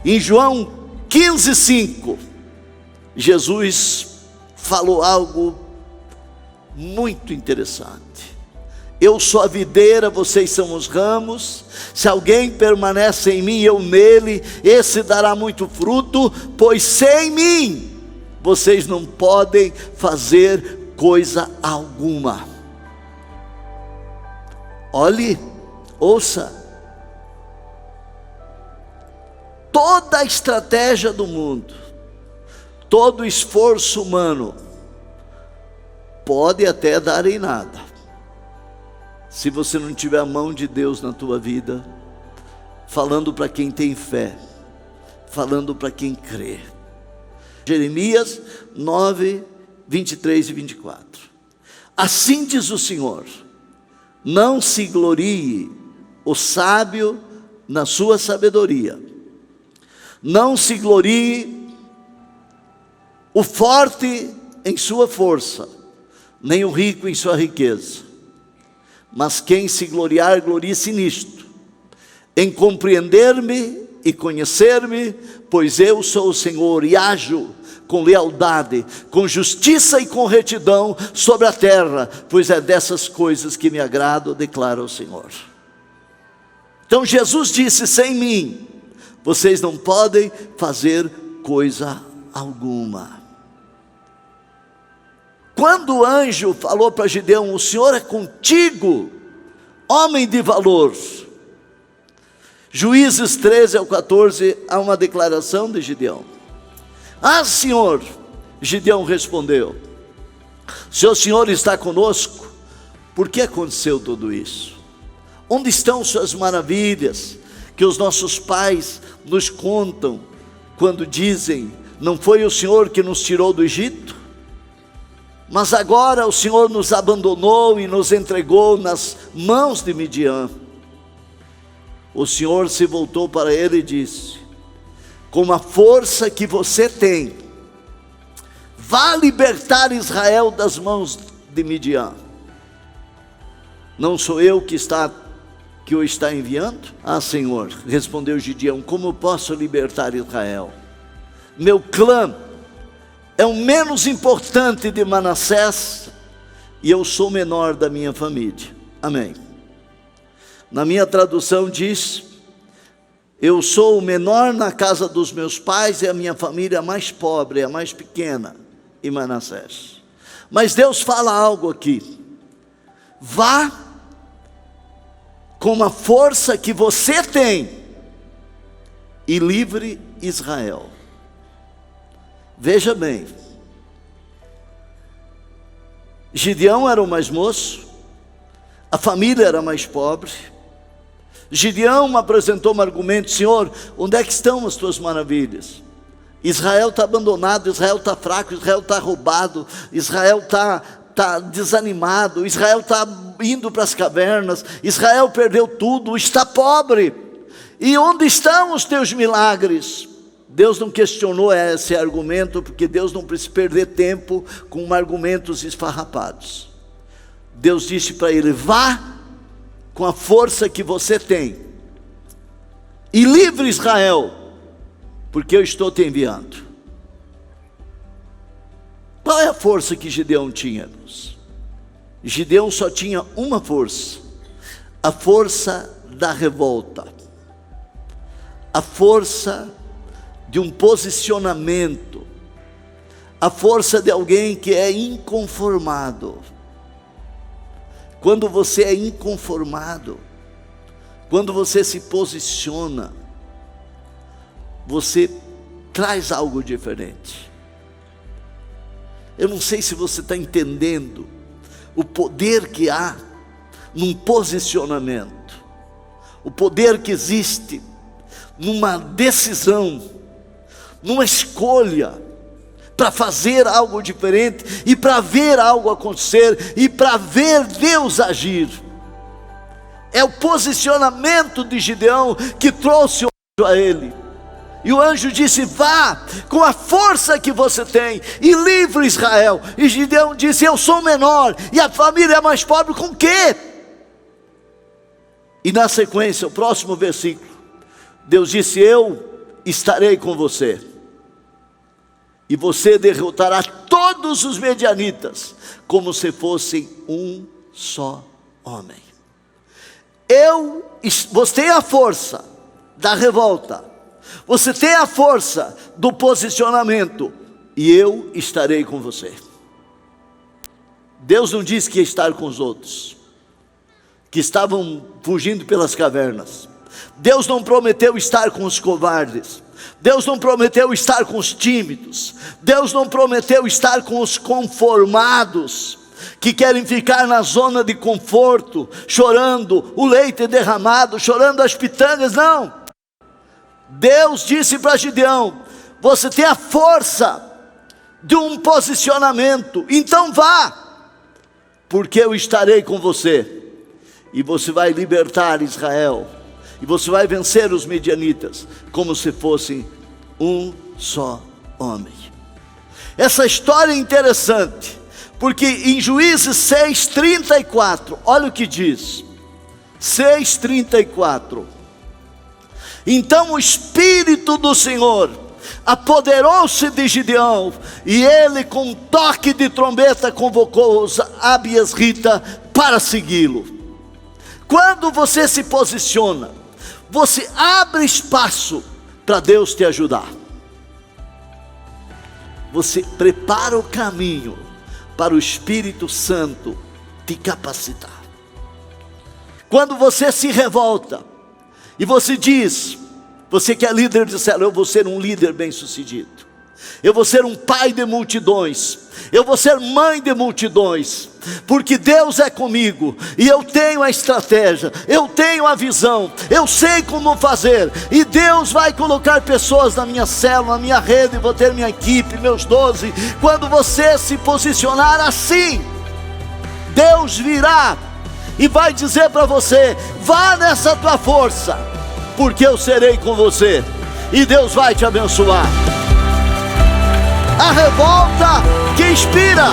Em João 15:5, Jesus falou algo muito interessante. Eu sou a videira, vocês são os ramos. Se alguém permanece em mim e eu nele, esse dará muito fruto, pois sem mim vocês não podem fazer coisa alguma. Olhe, ouça. Toda a estratégia do mundo, todo o esforço humano, pode até dar em nada, se você não tiver a mão de Deus na tua vida, falando para quem tem fé, falando para quem crê. Jeremias 9, 23 e 24. Assim diz o Senhor: não se glorie o sábio na sua sabedoria, não se glorie o forte em sua força, nem o rico em sua riqueza. Mas quem se gloriar, glorie-se nisto, em compreender-me e conhecer-me, pois eu sou o Senhor e ajo com lealdade, com justiça e com retidão sobre a terra, pois é dessas coisas que me agrado, declara o Senhor. Então Jesus disse: sem mim vocês não podem fazer coisa alguma. Quando o anjo falou para Gideão: o Senhor é contigo, homem de valor. Juízes 13 ao 14, há uma declaração de Gideão. Ah, Senhor, Gideão respondeu: se o Senhor está conosco, por que aconteceu tudo isso? Onde estão suas maravilhas, que os nossos pais nos contam, quando dizem: não foi o Senhor que nos tirou do Egito? Mas agora o Senhor nos abandonou e nos entregou nas mãos de Midian. O Senhor se voltou para ele e disse: com a força que você tem, vá libertar Israel das mãos de Midian. Não sou eu que o está enviando? Ah, Senhor, respondeu Gideão, como eu posso libertar Israel? Meu clã é o menos importante de Manassés, e eu sou o menor da minha família. Amém. Na minha tradução diz: eu sou o menor na casa dos meus pais, e a minha família é a mais pobre, a mais pequena em Manassés. Mas Deus fala algo aqui: vá com a força que você tem e livre Israel. Veja bem, Gideão era o mais moço, a família era mais pobre. Gideão apresentou um argumento: Senhor, onde é que estão as tuas maravilhas? Israel está abandonado, Israel está fraco, Israel está roubado, Israel está desanimado, Israel está indo para as cavernas, Israel perdeu tudo, está pobre. E onde estão os teus milagres? Deus não questionou esse argumento, porque Deus não precisa perder tempo com argumentos esfarrapados. Deus disse para ele: vá com a força que você tem e livre Israel, porque eu estou te enviando. Qual é a força que Gideão tinha? Gideão só tinha uma força: a força da revolta, a força de um posicionamento, a força de alguém que é inconformado. Quando você é inconformado, quando você se posiciona, você traz algo diferente. Eu não sei se você está entendendo o poder que há num posicionamento, o poder que existe numa decisão, numa escolha, para fazer algo diferente, e para ver algo acontecer, e para ver Deus agir. É o posicionamento de Gideão que trouxe o anjo a ele. E o anjo disse: vá com a força que você tem e livre Israel. E Gideão disse: eu sou o menor e a família é mais pobre, com quê? E na sequência, o próximo versículo, Deus disse: eu estarei com você, e você derrotará todos os medianitas, como se fossem um só homem. Você tem a força da revolta, você tem a força do posicionamento, e eu estarei com você. Deus não disse que ia estar com os outros, que estavam fugindo pelas cavernas. Deus não prometeu estar com os covardes. Deus não prometeu estar com os tímidos. Deus não prometeu estar com os conformados, que querem ficar na zona de conforto, chorando o leite derramado, chorando as pitangas. Não. Deus disse para Gideão: você tem a força de um posicionamento, então vá, porque eu estarei com você, e você vai libertar Israel, e você vai vencer os medianitas, como se fossem um só homem. Essa história é interessante, porque em Juízes 6:34, olha o que diz, 6:34, então o Espírito do Senhor apoderou-se de Gideão, e ele com um toque de trombeta convocou os abiesrita para segui-lo. Quando você se posiciona, você abre espaço para Deus te ajudar. Você prepara o caminho para o Espírito Santo te capacitar. Quando você se revolta e você diz, você que é líder de célula: eu vou ser um líder bem sucedido, eu vou ser um pai de multidões, eu vou ser mãe de multidões, porque Deus é comigo, e eu tenho a estratégia, eu tenho a visão, eu sei como fazer, e Deus vai colocar pessoas na minha célula, na minha rede, vou ter minha equipe, meus 12, quando você se posicionar assim, Deus virá e vai dizer para você: vá nessa tua força, porque eu serei com você, e Deus vai te abençoar. A revolta que inspira